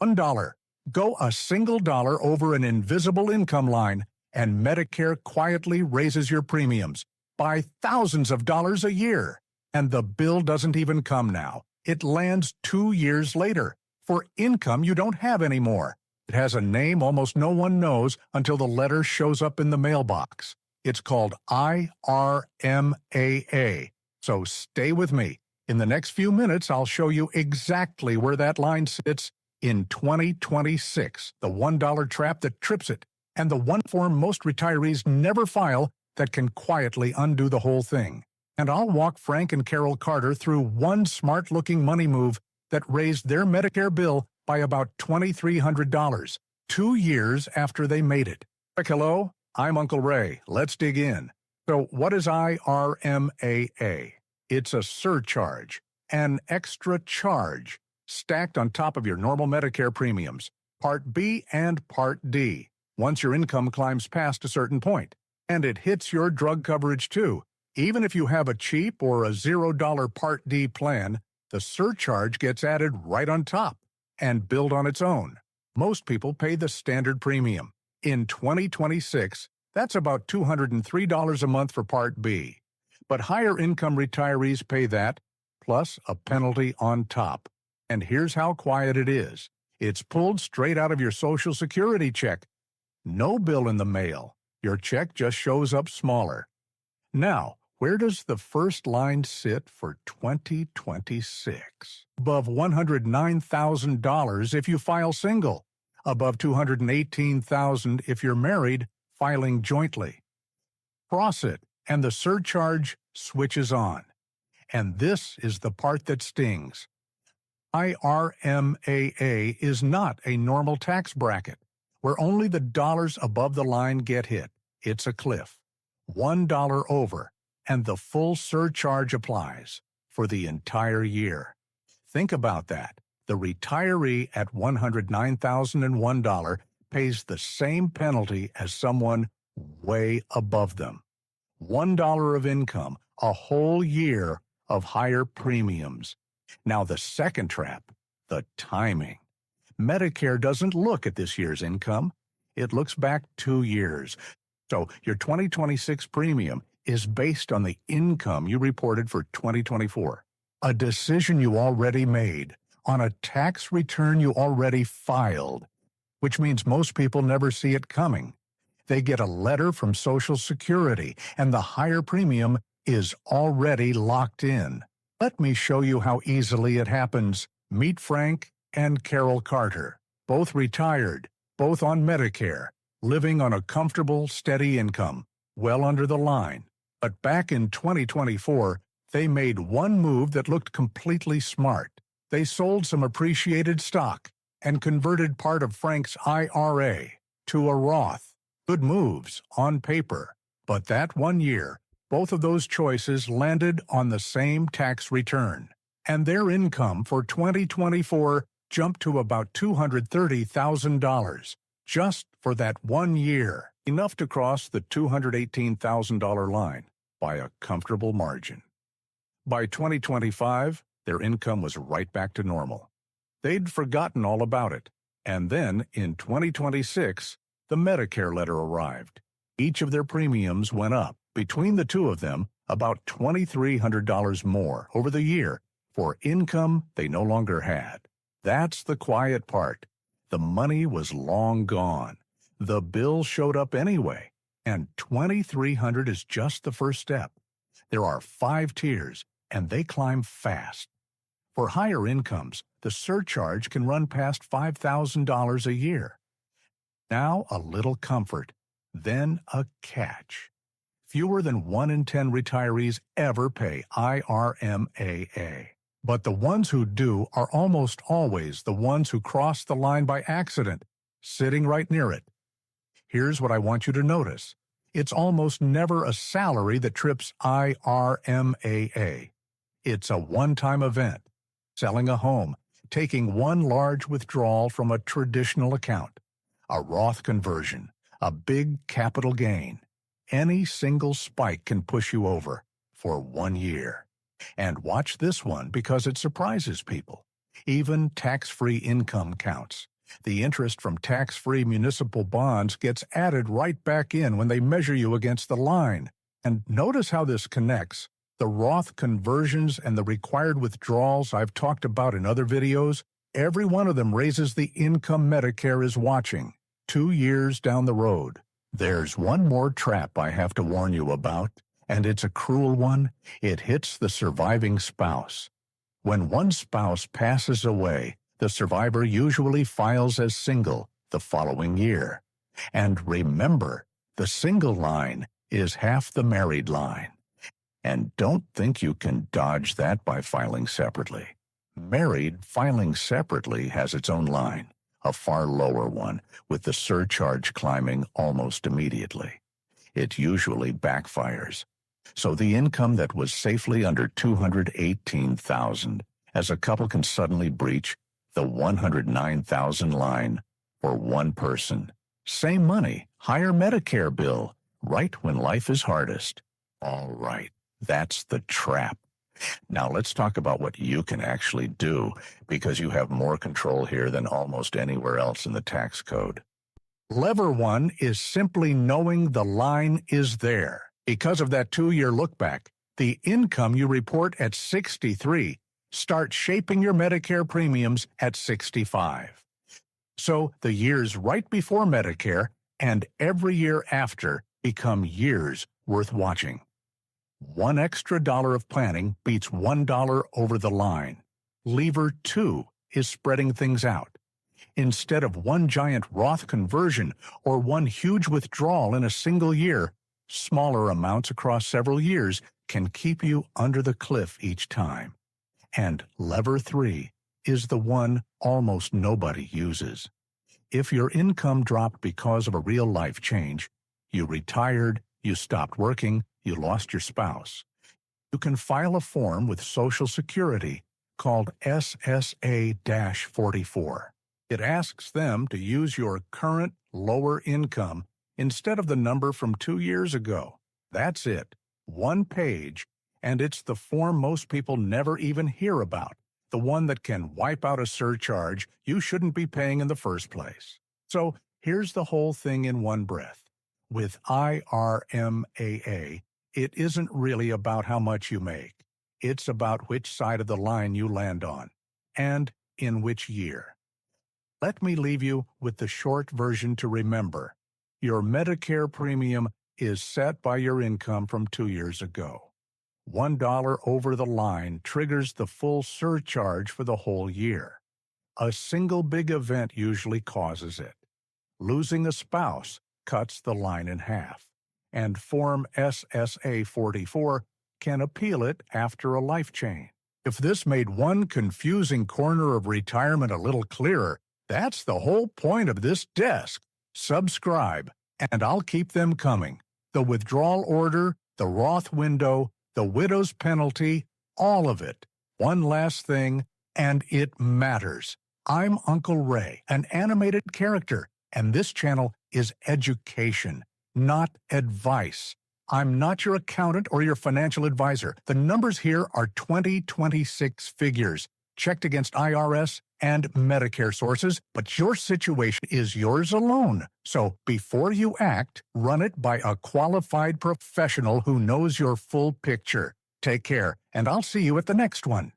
$1. Go a single dollar over an invisible income line, and Medicare quietly raises your premiums by thousands of dollars a year. And the bill doesn't even come now. It lands 2 years later for income you don't have anymore. It has a name almost no one knows until the letter shows up in the mailbox. It's called IRMAA. So stay with me. In the next few minutes, I'll show you exactly where that line sits in 2026, the $1 trap that trips it, and the one form most retirees never file that can quietly undo the whole thing. And I'll walk Frank and Carol Carter through one smart-looking money move that raised their Medicare bill by about $2,300, 2 years after they made it. Hello, I'm Uncle Ray. Let's dig in. So what is IRMAA? It's a surcharge, an extra charge, stacked on top of your normal Medicare premiums, Part B and Part D, once your income climbs past a certain point. And it hits your drug coverage too. Even if you have a cheap or a $0 Part D plan, the surcharge gets added right on top and billed on its own. Most people pay the standard premium. In 2026, that's about $203 a month for Part B. But higher income retirees pay that, plus a penalty on top. And here's how quiet it is. It's pulled straight out of your Social Security check. No bill in the mail. Your check just shows up smaller. Now, where does the first line sit for 2026? Above $109,000 if you file single. Above $218,000 if you're married, filing jointly. Cross it, and the surcharge switches on. And this is the part that stings. IRMAA is not a normal tax bracket, where only the dollars above the line get hit. It's a cliff. $1 over, and the full surcharge applies for the entire year. Think about that. The retiree at $109,001 pays the same penalty as someone way above them. $1 of income, a whole year of higher premiums. Now the second trap, the timing. Medicare doesn't look at this year's income. It looks back 2 years. So your 2026 premium is based on the income you reported for 2024, a decision you already made, on a tax return you already filed, which means most people never see it coming. They get a letter from Social Security, and the higher premium is already locked in. Let me show you how easily it happens. Meet Frank and Carol Carter, both retired, both on Medicare, living on a comfortable, steady income, well under the line. But back in 2024, they made one move that looked completely smart. They sold some appreciated stock and converted part of Frank's IRA to a Roth. Good moves on paper, but that 1 year, both of those choices landed on the same tax return, and their income for 2024 jumped to about $230,000 just for that 1 year, enough to cross the $218,000 line by a comfortable margin. By 2025, their income was right back to normal. They'd forgotten all about it, and then in 2026, the Medicare letter arrived. Each of their premiums went up, between the two of them, about $2,300 more over the year for income they no longer had. That's the quiet part. The money was long gone. The bill showed up anyway, and $2,300 is just the first step. There are 5 tiers, and they climb fast. For higher incomes, the surcharge can run past $5,000 a year. Now a little comfort, then a catch. Fewer than 1 in 10 retirees ever pay IRMAA. But the ones who do are almost always the ones who cross the line by accident, sitting right near it. Here's what I want you to notice. It's almost never a salary that trips IRMAA. It's a one-time event. Selling a home, taking one large withdrawal from a traditional account, a Roth conversion, a big capital gain. Any single spike can push you over for 1 year. And watch this one because it surprises people. Even tax-free income counts. The interest from tax-free municipal bonds gets added right back in when they measure you against the line. And notice how this connects. The Roth conversions and the required withdrawals I've talked about in other videos, every one of them raises the income Medicare is watching 2 years down the road. There's one more trap I have to warn you about, and it's a cruel one. It hits the surviving spouse. When one spouse passes away, the survivor usually files as single the following year. And remember, the single line is half the married line. And don't think you can dodge that by filing separately. Married filing separately has its own line, a far lower one, with the surcharge climbing almost immediately. It usually backfires. So the income that was safely under $218,000 as a couple can suddenly breach the $109,000 line for one person. Same money, higher Medicare bill, right when life is hardest. All right, that's the trap. Now let's talk about what you can actually do, because you have more control here than almost anywhere else in the tax code. Lever 1 is simply knowing the line is there. Because of that 2-year lookback, the income you report at 63 starts shaping your Medicare premiums at 65. So the years right before Medicare and every year after become years worth watching. One extra dollar of planning beats $1 over the line. Lever 2 is spreading things out. Instead of one giant Roth conversion or one huge withdrawal in a single year, smaller amounts across several years can keep you under the cliff each time. And lever 3 is the one almost nobody uses. If your income dropped because of a real life change, you retired, you stopped working, you lost your spouse, you can file a form with Social Security called SSA-44. It asks them to use your current lower income instead of the number from 2 years ago. That's it. One page, and it's the form most people never even hear about, the one that can wipe out a surcharge you shouldn't be paying in the first place. So here's the whole thing in one breath. With IRMAA, it isn't really about how much you make. It's about which side of the line you land on, and in which year. Let me leave you with the short version to remember. Your Medicare premium is set by your income from 2 years ago. $1 over the line triggers the full surcharge for the whole year. A single big event usually causes it. Losing a spouse cuts the line in half, and Form SSA-44 can appeal it after a life change. If this made one confusing corner of retirement a little clearer, that's the whole point of this desk. Subscribe, and I'll keep them coming. The withdrawal order, the Roth window, the widow's penalty, all of it. One last thing, and it matters. I'm Uncle Ray, an animated character, and this channel is education, not advice. I'm not your accountant or your financial advisor. The numbers here are 2026 figures, checked against IRS and Medicare sources, but your situation is yours alone. So before you act, run it by a qualified professional who knows your full picture. Take care, and I'll see you at the next one.